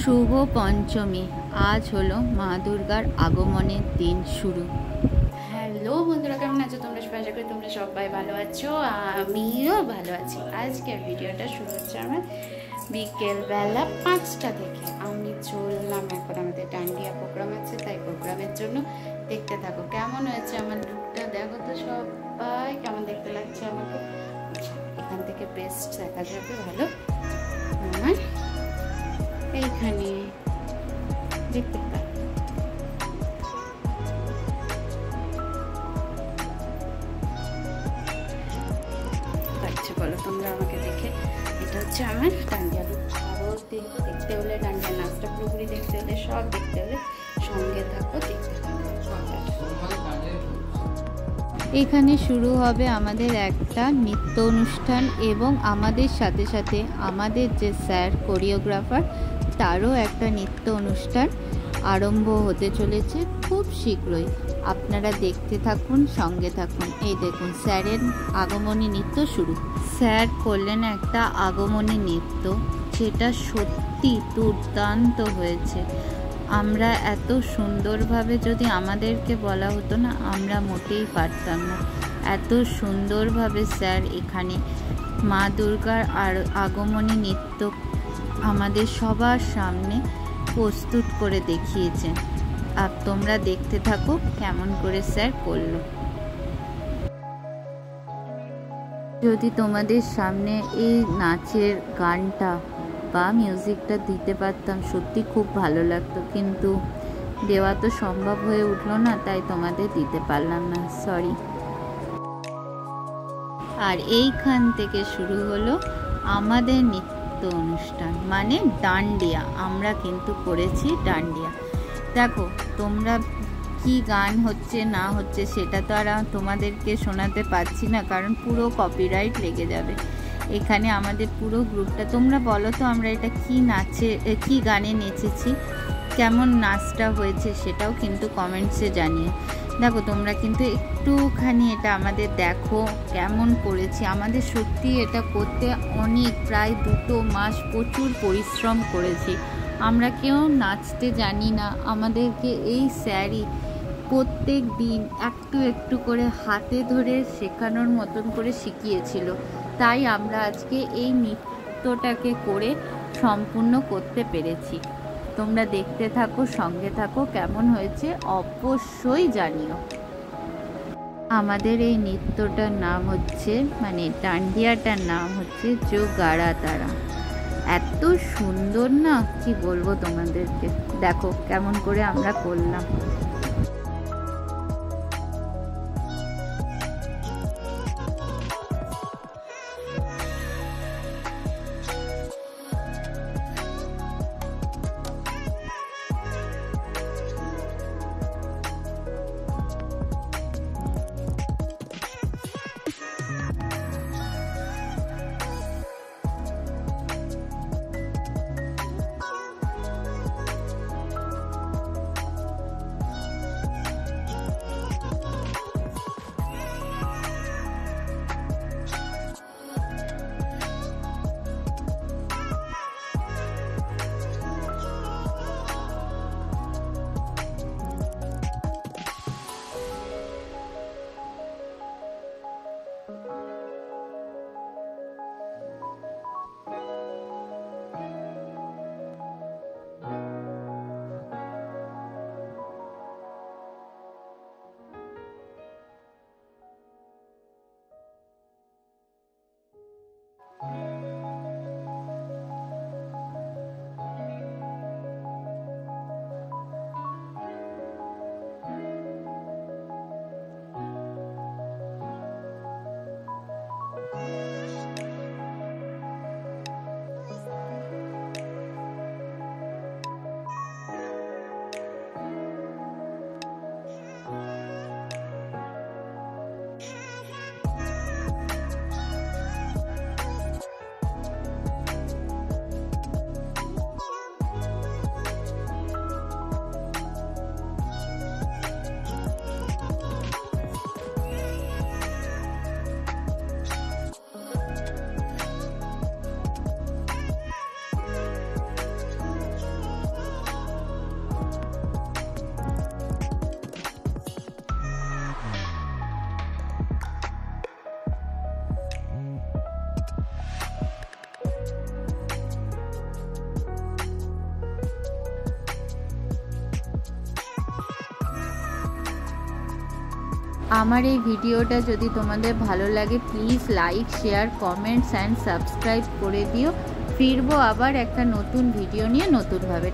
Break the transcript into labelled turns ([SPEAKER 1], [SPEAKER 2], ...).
[SPEAKER 1] শুভ পঞ্চমী। আজ হলো মা দুর্গার আগমনের দিন শুরু।
[SPEAKER 2] হ্যালো বন্ধুরা, কেমন আছো তোমরা? আশা করি তোমরা সবাই ভালো আছো, আমিও ভালো আছি। আজকের ভিডিওটা শুরু হচ্ছে আমার বিকেলবেলা 5টা থেকে। আমি চললাম এখন, আমাদের ডান্ডিয়া প্রোগ্রাম আছে, তাই প্রোগ্রামের জন্য। দেখতে থাকো কেমন হয়েছে আমার লুকটা। দেখো তো সবাই কেমন দেখতে লাগছে আমাকে। এখান থেকে বেস্ট দেখা যাবে ভালো। আমার এইখানে দেখতে পাচ্ছ বলো তোমরা আমাকে দেখে? এটা হচ্ছে আমার ডান্ডিয়া লুক। আরও দেখতে হলে, ডান্ডিয়া নাচটা পুরোপুরি দেখতে হলে, সব দেখতে হলে সঙ্গে থাকো, দেখতে থাকো।
[SPEAKER 1] এখানে শুরু হবে আমাদের একটা নৃত্য অনুষ্ঠান এবং আমাদের সাথে সাথে আমাদের যে স্যার কোরিওগ্রাফার, তারও একটা নৃত্য অনুষ্ঠান আরম্ভ হতে চলেছে খুব শীঘ্রই। আপনারা দেখতে থাকুন, সঙ্গে থাকুন। এই দেখুন স্যারের আগমনী নৃত্য শুরু। স্যার করলেন একটা আগমনী নৃত্য, যেটা সত্যি দুর্দান্ত হয়েছে। আমরা এত সুন্দরভাবে, যদি আমাদেরকে বলা হতো না, আমরা মোটেই পারতাম না। এত সুন্দরভাবে স্যার এখানে মা দুর্গার আগমনী নৃত্য আমাদের সবার সামনে প্রস্তুত করে দেখিয়েছেন। আর তোমরা দেখতে থাকো কেমন করে স্যার করলো। যদি তোমাদের সামনে এই নাচের গানটা বা মিউজিকটা দিতে পারতাম, সত্যি খুব ভালো লাগতো, কিন্তু দেওয়া তো সম্ভব হয়ে উঠলো না, তাই তোমাদের দিতে পারলাম না, সরি। আর এইখান থেকে শুরু হলো আমাদের নৃত্য অনুষ্ঠান, মানে ডান্ডিয়া। আমরা কিন্তু করেছি ডান্ডিয়া। দেখো তোমরা কি গান হচ্ছে না হচ্ছে সেটা তো আর তোমাদেরকে শোনাতে পারছি না, কারণ পুরো কপিরাইট লেগে যাবে। এখানে আমাদের পুরো গ্রুপটা, তোমরা বলো তো আমরা এটা কি গানে নেচেছি, কেমন নাচটা হয়েছে, সেটাও কিন্তু কমেন্টসে জানিও। দেখো তোমরা কিন্তু একটুখানি এটা আমাদের দেখো কেমন করেছি। আমাদের সত্যি এটা করতে অনেক, প্রায় 2 মাস প্রচুর পরিশ্রম করেছি। আমরা কেউ নাচতে জানি না, আমাদেরকে এই স্যারই প্রত্যেক দিন একটু একটু করে হাতে ধরে শেখানোর মতন করে শিখিয়েছিল। তাই আমরা আজকে এই নৃত্যটাকে করে সম্পূর্ণ করতে পেরেছি। তোমরা দেখতে থাকো, সঙ্গে থাকো, কেমন হয়েছে অবশ্যই জানিও। আমাদের এই নৃত্যটার নাম হচ্ছে, মানে ডান্ডিয়াটার নাম হচ্ছে জোগাড়া তারা। এত সুন্দর না, কি বলবো তোমাদেরকে। দেখো কেমন করে আমরা করলাম। আমার এই ভিডিওটা যদি তোমাদের ভালো লাগে please like, share, comments and subscribe করে দিও। ফিরবো আবার একটা নতুন ভিডিও নিয়ে নতুনভাবে।